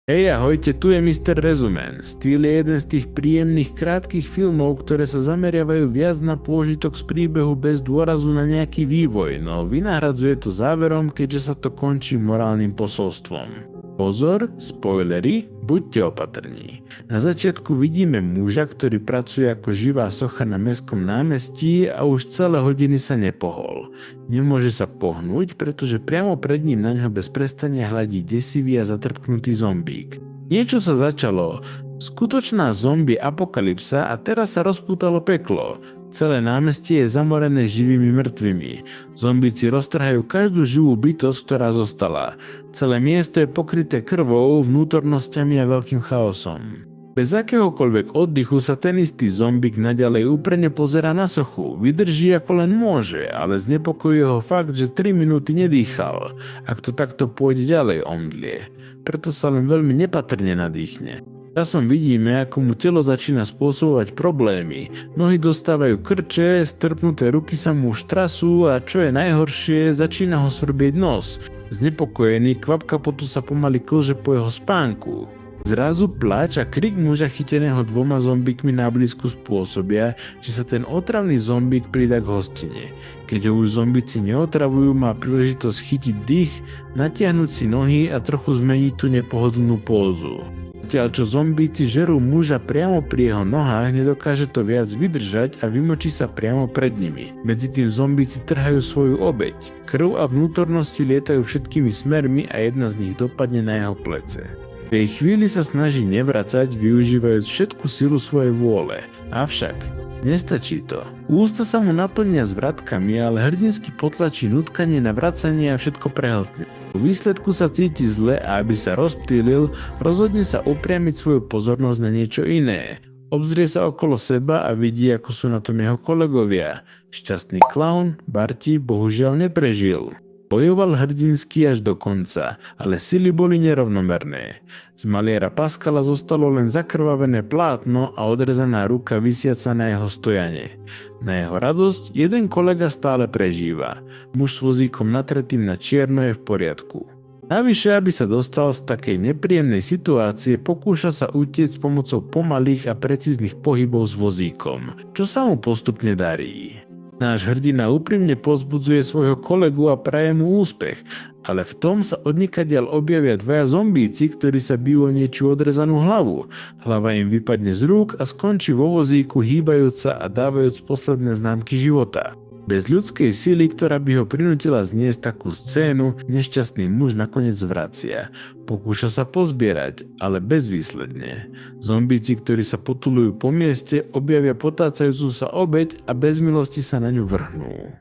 Hej, ahojte, tu je Mr. Resumen. Styl je jeden z tých príjemných krátkych filmov, ktoré sa zameriavajú viac na pôžitok z príbehu bez dôrazu na nejaký vývoj, no vynahradzuje to záverom, keďže sa to končí morálnym posolstvom. Pozor, spoilery, buďte opatrní. Na začiatku vidíme muža, ktorý pracuje ako živá socha na mestskom námestí a už celé hodiny sa nepohol. Nemôže sa pohnúť, pretože priamo pred ním na ňo bez prestania hľadí desivý a zatrpknutý zombík. Niečo sa začalo. Skutočná zombie apokalypsa a teraz sa rozpútalo peklo. Celé námestie je zamorené živými mŕtvými. Zombíci roztrhajú každú živú bytosť, ktorá zostala. Celé miesto je pokryté krvou, vnútornosťami a veľkým chaosom. Bez akéhokoľvek oddychu sa ten istý zombík naďalej úprene pozerá na sochu. Vydrží ako len môže, ale znepokojuje ho fakt, že 3 minúty nedýchal. Ak to takto pôjde ďalej, omdlie. Preto sa len veľmi nepatrne nadýchne. Časom vidíme, ako mu telo začína spôsobovať problémy. Nohy dostávajú krče, strpnuté ruky sa mu štrasú a čo je najhoršie, začína ho svrbieť nos. Znepokojený, kvapka potu sa pomaly klže po jeho spánku. Zrazu pláč a krik muža chyteného 2 zombíkmi na blízku spôsobia, že sa ten otravný zombík pridá k hostine. Keď ho už zombíci neotravujú, má príležitosť chytiť dých, natiahnuť si nohy a trochu zmeniť tú nepohodlnú pózu. Zatiaľ čo zombíci žerú muža priamo pri jeho nohách, nedokáže to viac vydržať a vymočí sa priamo pred nimi. Medzi tým zombíci trhajú svoju obeť. Krv a vnútornosti lietajú všetkými smermi a jedna z nich dopadne na jeho plece. V tej chvíli sa snaží nevracať, využívajúc všetku silu svojej vôle. Avšak nestačí to. Ústa sa mu naplnia zvratkami, ale hrdinsky potlačí nutkanie na vracanie a všetko prehltne. V výsledku sa cíti zle a aby sa rozptýlil, rozhodne sa upriamiť svoju pozornosť na niečo iné. Obzrie sa okolo seba a vidí, ako sú na tom jeho kolegovia. Šťastný klaun, Barti, bohužiaľ neprežil. Bojoval hrdinsky až do konca, ale sily boli nerovnomerné. Z maliara Pascala zostalo len zakrvavené plátno a odrezaná ruka visiaca na jeho stojane. Na jeho radosť jeden kolega stále prežíva. Muž s vozíkom natretým na čierno je v poriadku. Navyše, aby sa dostal z takej nepríjemnej situácie, pokúša sa utiecť pomocou pomalých a precíznych pohybov s vozíkom, čo sa mu postupne darí. Náš hrdina úprimne povzbudzuje svojho kolegu a praje mu úspech, ale v tom sa odnikadiaľ objavia 2 zombíci, ktorí sa bijú o niečo odrezanú hlavu. Hlava im vypadne z rúk a skončí vo vozíku hýbajúca a dávajúc posledné známky života. Bez ľudskej sily, ktorá by ho prinútila zniesť takú scénu, nešťastný muž nakoniec vracia. Pokúša sa pozbierať, ale bezvýsledne. Zombíci, ktorí sa potulujú po mieste, objavia potácajúcu sa obeť a bez milosti sa na ňu vrhnú.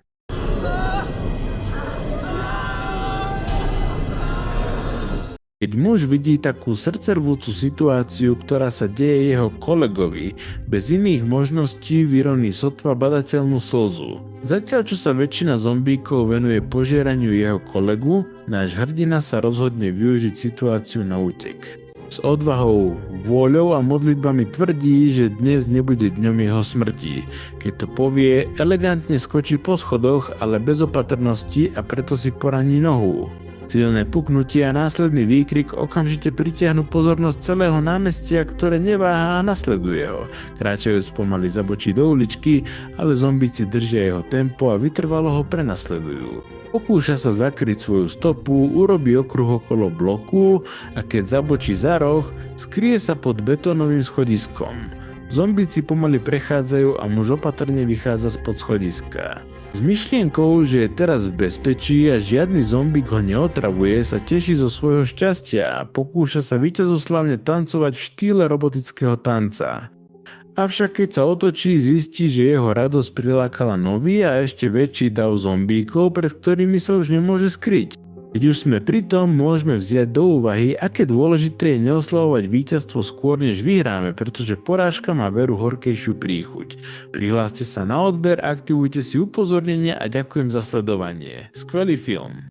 Keď muž vidí takú srdcervúcu situáciu, ktorá sa deje jeho kolegovi, bez iných možností vyroní sotva badateľnú slzu. Zatiaľ čo sa väčšina zombíkov venuje požieraniu jeho kolegu, náš hrdina sa rozhodne využiť situáciu na útek. S odvahou, vôľou a modlitbami tvrdí, že dnes nebude dňom jeho smrti. Keď to povie, elegantne skočí po schodoch, ale bez opatrnosti a preto si poraní nohu. Silné puknutie a následný výkrik okamžite pritiahnu pozornosť celého námestia, ktoré neváha a nasleduje ho. Kráčajúc pomaly zabočí do uličky, ale zombíci držia jeho tempo a vytrvalo ho prenasledujú. Pokúša sa zakryť svoju stopu, urobí okruh okolo bloku a keď zabočí za roh, skrie sa pod betónovým schodiskom. Zombíci pomaly prechádzajú a muž opatrne vychádza spod schodiska. S myšlienkou, že je teraz v bezpečí a žiadny zombík ho neotravuje, sa teší zo svojho šťastia a pokúša sa víťazoslavne tancovať v štýle robotického tanca. Avšak keď sa otočí, zistí, že jeho radosť prilákala nový a ešte väčší dav zombíkov, pred ktorými sa už nemôže skryť. Keď už sme pri tom, môžeme vziať do úvahy, aké dôležité je neoslavovať víťazstvo skôr než vyhráme, pretože porážka má veru horkejšiu príchuť. Prihláste sa na odber, aktivujte si upozornenia a ďakujem za sledovanie. Skvelý film.